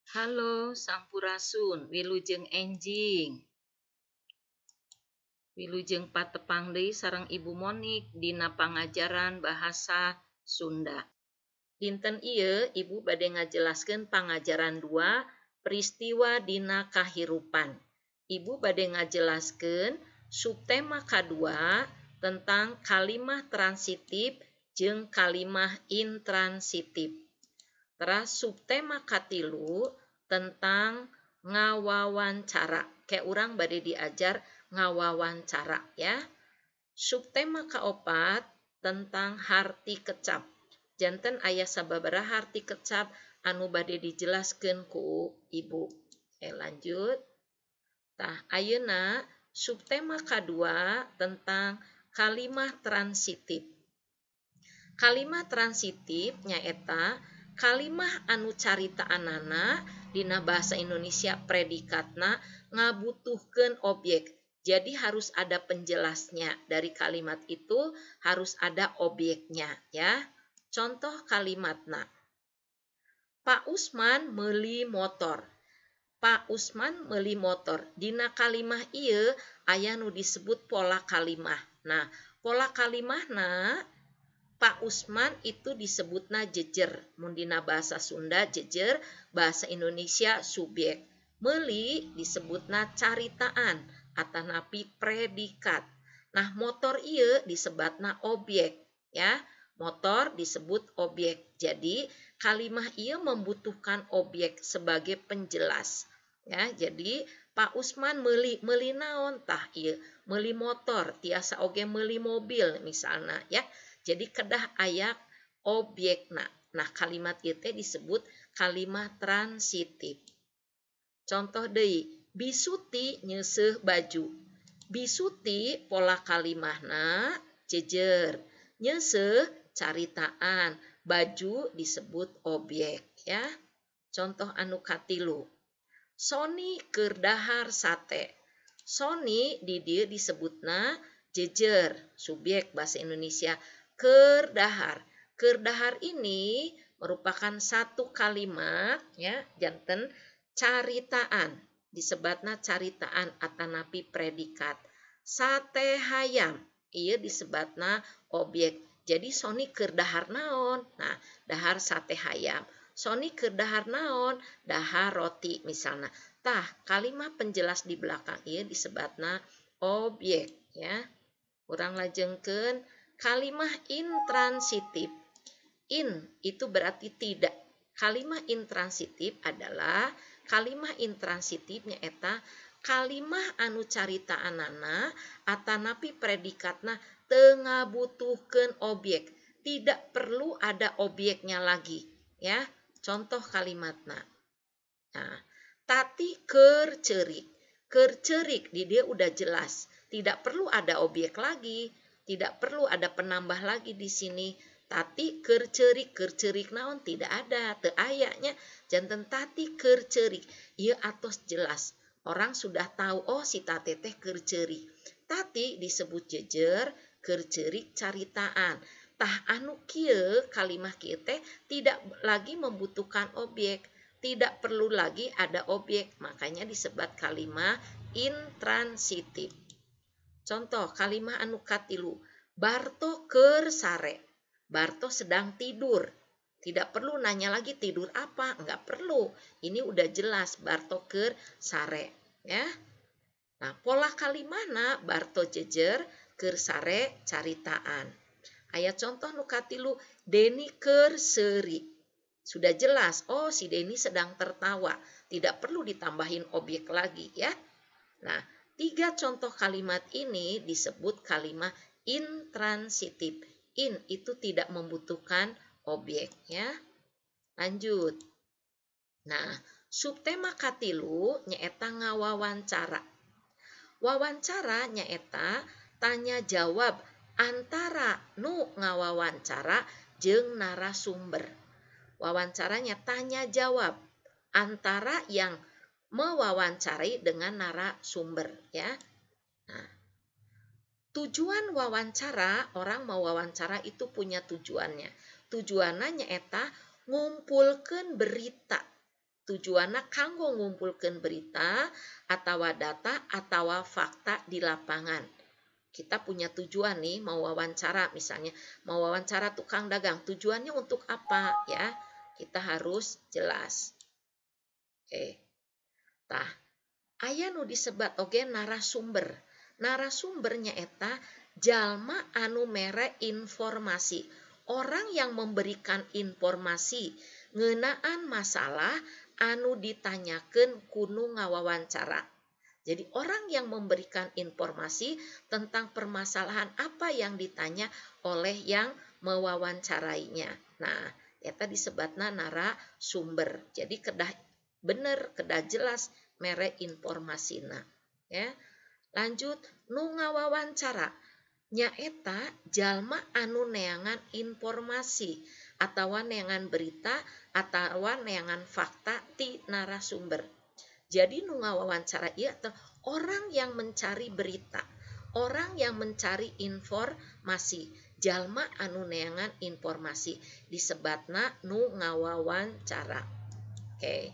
Halo, Sampurasun, Wilujeng Enjing. Wilujeng patepang deui sareng Ibu Monik dina pangajaran bahasa Sunda. Dinten ieu Ibu bade ngajelaskeun pangajaran 2 peristiwa dina kahirupan. Ibu bade ngajelaskeun subtema kadua tentang kalimah transitif jeung kalimah intransitif. Teras subtema katilu tentang ngawawancara. Kayak urang bade diajar ngawawancara ya. Subtema kaopat tentang harti kecap. Janten aya sababaraha harti kecap anu bade dijelaskeun ku Ibu. Lanjut. Tah ayeuna subtema kadua tentang kalimah transitif. Kalimah transitif nyaeta kalimah anu caritaanana dina bahasa Indonesia predikatna ngabutuhkeun objek. Jadi harus ada penjelasnya. Dari kalimat itu harus ada objeknya ya. Contoh kalimatna. Pak Usman meuli motor. Pak Usman meuli motor. Dina kalimah ieu aya nu disebut pola kalimah. Nah, pola kalimahna Pak Usman itu disebutna jejer. Mun dina bahasa Sunda jejer, bahasa Indonesia subjek. Meuli disebutna caritaan atanapi predikat. Nah, motor ieu disebutna objek ya. Motor disebut objek. Jadi, kalimah ieu membutuhkan objek sebagai penjelas. Ya, jadi Pak Usman meuli naon tah ieu? Meuli motor, tiasa oge meuli mobil misalna ya. Jadi kedah ayak objekna. Nah, kalimat ieu teh disebut kalimah transitif. Contoh deui, Bisuti nyeuseuh baju. Bisuti pola kalimahna jejer. Nyeuseuh caritaan. Baju disebut objek ya. Contoh anu katilu. Sony keur dahar sate. Sony di dieu disebutna jejer, subjek bahasa Indonesia keur dahar. Keur dahar ini merupakan satu kalimat ya, janten caritaan. Disebutna caritaan atanapi predikat. Sate hayam ieu disebutna objek. Jadi Sony keur dahar naon? Nah, dahar sate hayam. Sony keur dahar naon? Dahar roti misalnya. Tah, kalimat penjelas di belakang ieu disebutna objek ya. Urang lajengkeun kalimah intransitif. In itu berarti tidak. Kalimah intransitif adalah kalimah intransitifnya eta kalimah anu caritaanana atanapi predikatna teu ngabutuhkeun objek. Tidak perlu ada objeknya lagi ya. Contoh kalimatna. Nah, Tati keur ceurik. Keur ceurik di dia udah jelas. Tidak perlu ada objek lagi. Tidak perlu ada penambah lagi di sini. Tati keur ceurik naon tidak ada. Teu ayanya janten tati keur ceurik. Ieu atos jelas. Orang sudah tahu oh si tati teh keur ceurik. Tati disebut jejer, keur ceurik caritaan. Tah anu kieu kalimah kieu teh tidak lagi membutuhkan objek. Tidak perlu lagi ada objek. Makanya disebut kalimah intransitif. Contoh kalimah anu katilu. Barto keur sare. Barto sedang tidur. Tidak perlu nanya lagi tidur apa. Enggak perlu. Ini udah jelas. Barto keur sare. Ya. Nah, pola kalimahna Barto jejer keur sare caritaan. Aya contoh nu katilu. Deni keur seuri. Sudah jelas, oh si Deni sedang tertawa. Tidak perlu ditambahin objek lagi ya. Nah, 3 contoh kalimat ini disebut kalimat intransitif. In itu tidak membutuhkan objek ya. Lanjut. Nah, subtema katilu nyaeta ngawawancara. Wawancara nyaeta tanya jawab antara nu ngawawancara jeung narasumber. Wawancaranya tanya jawab antara yang mewawancarai dengan narasumber ya. Nah, tujuan wawancara, orang mewawancara itu punya tujuannya. Tujuannya nyaeta ngumpulkeun berita. tujuanna kanggo ngumpulkeun berita atawa data atawa fakta di lapangan. Kita punya tujuan nih, mau wawancara misalnya, mau wawancara tukang dagang. Tujuannya untuk apa ya? Kita harus jelas. Oke. Tah, aya nu disebat oge narasumber. Narasumbernya eta jalma anu mere informasi. Orang yang memberikan informasi ngeunaan masalah anu ditanyakeun kunu ngawawancara. Jadi orang yang memberikan informasi tentang permasalahan apa yang ditanya oleh yang mewawancarainya. Nah, eta disebutna narasumber. Jadi kedah bener, kedah jelas mere informasina. Ya. Lanjut, nu ngawawancara. Nyaeta jalma anu neangan informasi atawa neangan berita atawa neangan fakta ti narasumber. Jadi nu ngawawancara ieu teh orang yang mencari berita, orang yang mencari informasi, jalma anu neangan informasi disebutna nu ngawawancara. Oke.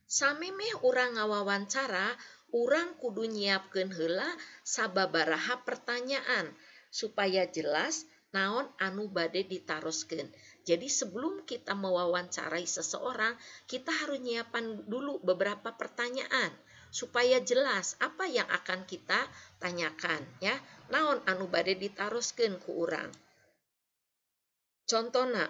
Samemeh urang ngawawancara, urang kudu nyiapkeun heula sababaraha pertanyaan supaya jelas naon anu bade ditaroskeun. Jadi sebelum kita mewawancarai seseorang, kita harus nyiapkan dulu beberapa pertanyaan supaya jelas apa yang akan kita tanyakan ya. Naon anu bade ditaroskeun ku urang. Contona,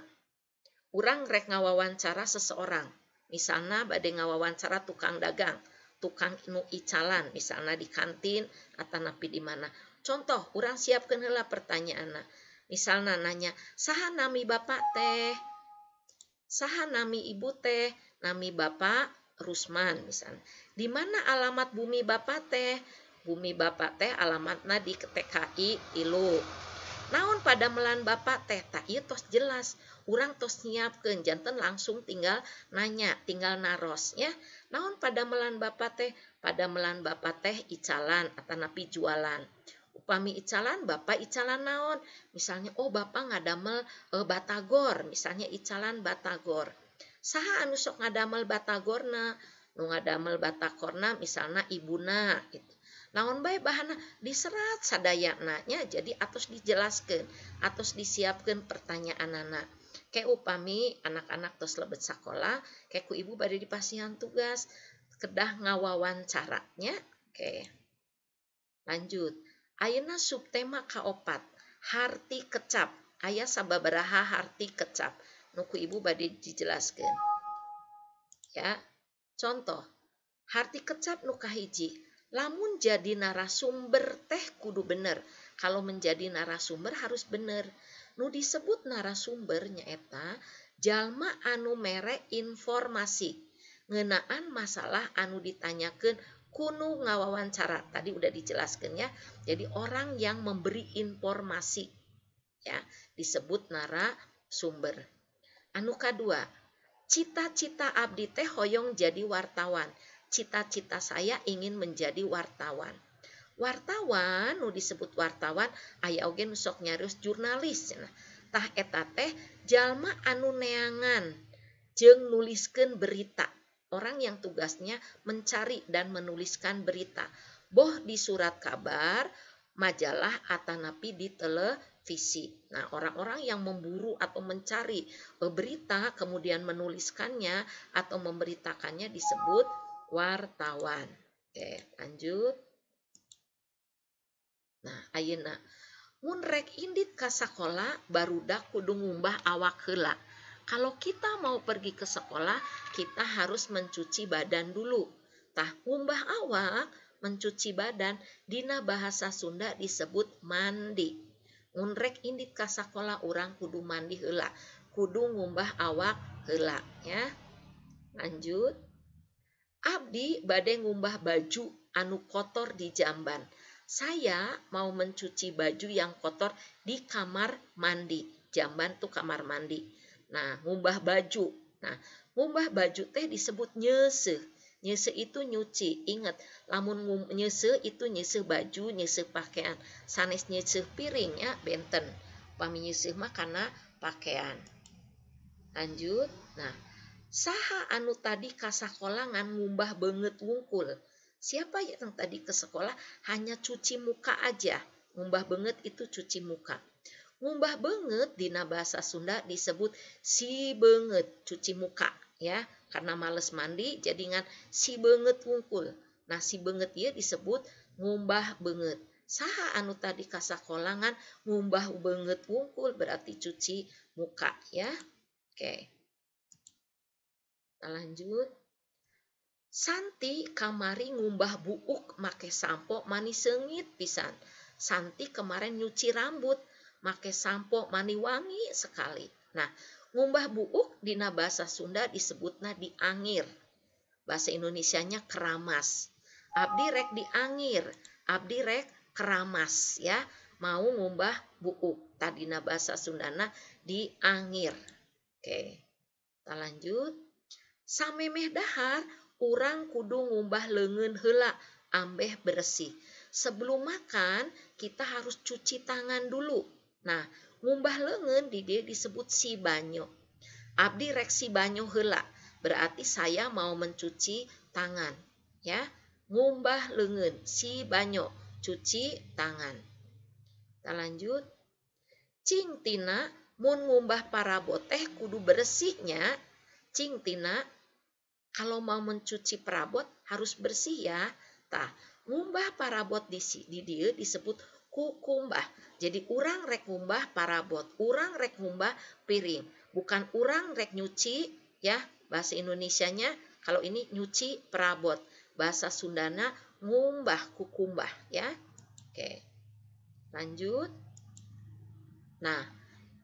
urang rek ngawawancara seseorang. Misalnya bade ngawawancara tukang dagang, tukang nu icalan, misalnya di kantin atau napi di mana. Contoh, urang siapkeun heula pertanyaanna. Misalnya nanya, saha nami bapak teh? Saha nami ibu teh? Nami bapak Rusman misalnya. Di mana alamat bumi bapak teh? Bumi bapak teh alamatna di TKI Ilu. Naon pada melan bapak teh? Tak ieu tos jelas. Urang tos nyiapkeun, janten langsung tinggal nanya, tinggal naros ya. Naon pada melan bapak teh? Pada melan bapak teh icalan atau napi jualan. Upami icalan, bapak icalan naon? Misalnya, oh bapak ngadamel batagor, misalnya icalan batagor. Saha anu sok ngadamel batagorna? Nu ngadamel batagorna misalnya ibuna gitu. Naon bae bahanna diserat sadayana nya, jadi atos dijelaskeun, atos disiapkeun pertanyaanana. Kayak upami anak-anak tos lebet sakola, kayak ku ibu bade dipasihan tugas kedah ngawawancaranya. Oke. Lanjut. Ayeuna subtema kaopat, harti kecap. Aya sababaraha harti kecap. Nuku ibu bade dijelaskeun. Ya. Contoh, harti kecap nu kahiji. Lamun jadi narasumber teh kudu bener. Kalau menjadi narasumber harus bener. Nu disebut narasumber nyaeta jalma anu mere informasi ngeunaan masalah anu ditanyakeun kunu ngawawancara. Tadi udah dijelaskan ya. Jadi orang yang memberi informasi ya disebut narasumber. Anu kadua, cita-cita abdi teh hoyong jadi wartawan. Cita-cita saya ingin menjadi wartawan. Wartawan nu disebut wartawan aya oge nu sok nyarios jurnalis. Tah eta teh jalma anu neangan jeung nuliskeun berita. Orang yang tugasnya mencari dan menuliskan berita. Boh di surat kabar, majalah, atau napi di televisi. Nah, orang-orang yang memburu atau mencari berita kemudian menuliskannya atau memberitakannya disebut wartawan. Oke, lanjut. Nah, ayeuna mun rek indit ka sakola barudak kudu ngumbah awak heula. Kalau kita mau pergi ke sekolah, kita harus mencuci badan dulu. Tah ngumbah awak, mencuci badan, dina bahasa Sunda disebut mandi. Mun rek indit ka sakolah urang kudu mandi heula, kudu ngumbah awak heula ya. Lanjut. Abdi bade ngumbah baju anu kotor di jamban. Saya mau mencuci baju yang kotor di kamar mandi. Jamban tuh kamar mandi. Nah, ngumbah baju. Nah, ngumbah baju teh disebut nyeuseuh. Nyeuseuh itu nyuci. Ingat, lamun nyeuseuh itu nyeuseuh baju, nyeuseuh pakaian. Sanes nyeuseuh piring ya, benten. Pami nyeuseuh mah kana pakaian. Lanjut. Nah, saha anu tadi ka sakolangan ngumbah banget wungkul. Siapa yang tadi ke sekolah hanya cuci muka aja. Ngumbah banget itu cuci muka. Ngumbah banget dina bahasa Sunda disebut si banget cuci muka ya. Karena males mandi jadingan si banget wungkul. Nah, si banget ya disebut ngumbah banget. Saha anu tadi ka sakolangan ngumbah banget wungkul berarti cuci muka ya. Oke. Kita lanjut. Santi kamari ngumbah buuk make sampo mani seungit pisan. Santi kemarin nyuci rambut make sampo mani wangi sekali. Nah, ngumbah buuk dina bahasa Sunda disebutna diangir. Bahasa Indonesianya keramas. Abdi rek diangir, abdi rek keramas ya. Mau ngumbah buuk. Tadina bahasa Sundana diangir. Oke. Kita lanjut. Samemeh dahar urang kudu ngumbah leungeun heula ambeh bersih. Sebelum makan kita harus cuci tangan dulu. Nah, ngumbah leungeun di dieu disebut si banyo. Abdi rek si banyo heula, berarti saya mau mencuci tangan, ya. Ngumbah leungeun si banyo, cuci tangan. Kita lanjut. Cing tina mun ngumbah parabot teh kudu bersihnya. Cing tina kalau mau mencuci perabot harus bersih ya. Tah, ngumbah parabot di dieu disebut kukumbah. Jadi urang rek ngumbah parabot, urang rek ngumbah piring, bukan urang rek nyuci ya. Bahasa Indonesianya kalau ini nyuci perabot. Bahasa Sundana ngumbah kukumbah ya. Oke. Lanjut. Nah,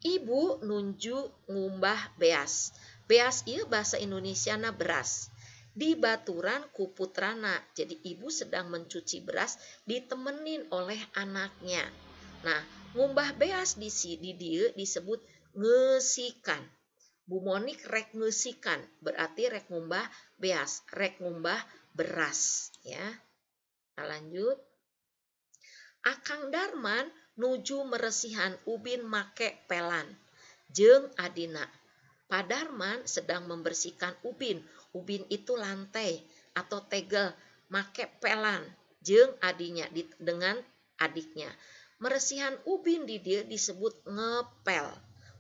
ibu nunjuk ngumbah beas. Beas ieu bahasa Indonesiana beras. Di baturan ku putrana. Jadi ibu sedang mencuci beras ditemenin oleh anaknya. Nah, ngumbah beas di dieu disebut ngeusikan. Bu Monik rek ngeusikan, berarti rek ngumbah beas, rek ngumbah beras ya. Kita lanjut. Akang Darman nuju meresihan ubin make pelan. Jeung adina. Pak Darman sedang membersihkan ubin. Ubin itu lantai atau tegel. Make pelan. Jeung adinya dengan adiknya. Meresihan ubin di dia disebut ngepel.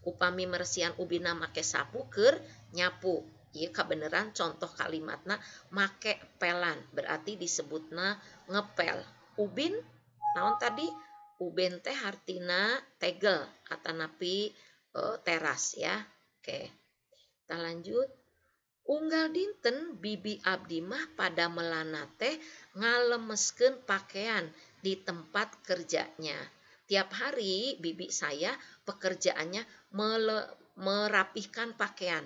Upami meresihan ubinna make sapu keur nyapu. Ieu kabeneran contoh kalimatna make pelan. Berarti disebutna ngepel. Ubin naon tadi? Ubin teh artina tegel atanapi teras ya. Oke. Kita lanjut. Unggal dinten bibi abdi mah pada melana teh ngalemeskeun pakaian di tempat kerjanya. Tiap hari bibi saya pekerjaannya merapihkan pakaian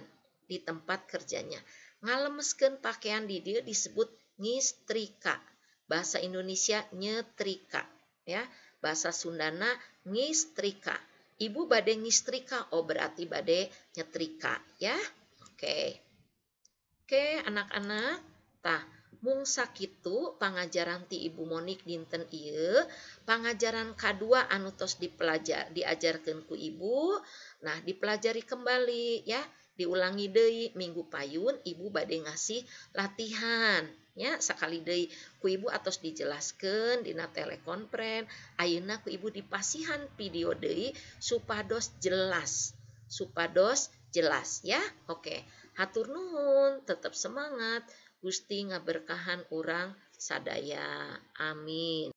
di tempat kerjanya. Ngalemeskeun pakaian di dia disebut ngistrika. Bahasa Indonesia nyetrika ya. Bahasa Sundana ngistrika. Ibu bade ngistrika, oh berarti bade nyetrika ya. Oke. Oke, anak-anak. Tah, mung sakitu pangajaran ti Ibu Monik dinten ieu. Pangajaran kadua anu tos diajarkeun ku Ibu. Nah, dipelajari kembali ya. Diulangi deui minggu payun Ibu bade ngasih latihan ya. Sakali deui ku Ibu atos dijelaskeun dina telekonferen. Ayeuna ku Ibu dipasihan video deui supados jelas. Supados jelas ya. Oke. Hatur nuhun, tetap semangat. Gusti ngaberkahan urang sadaya. Amin.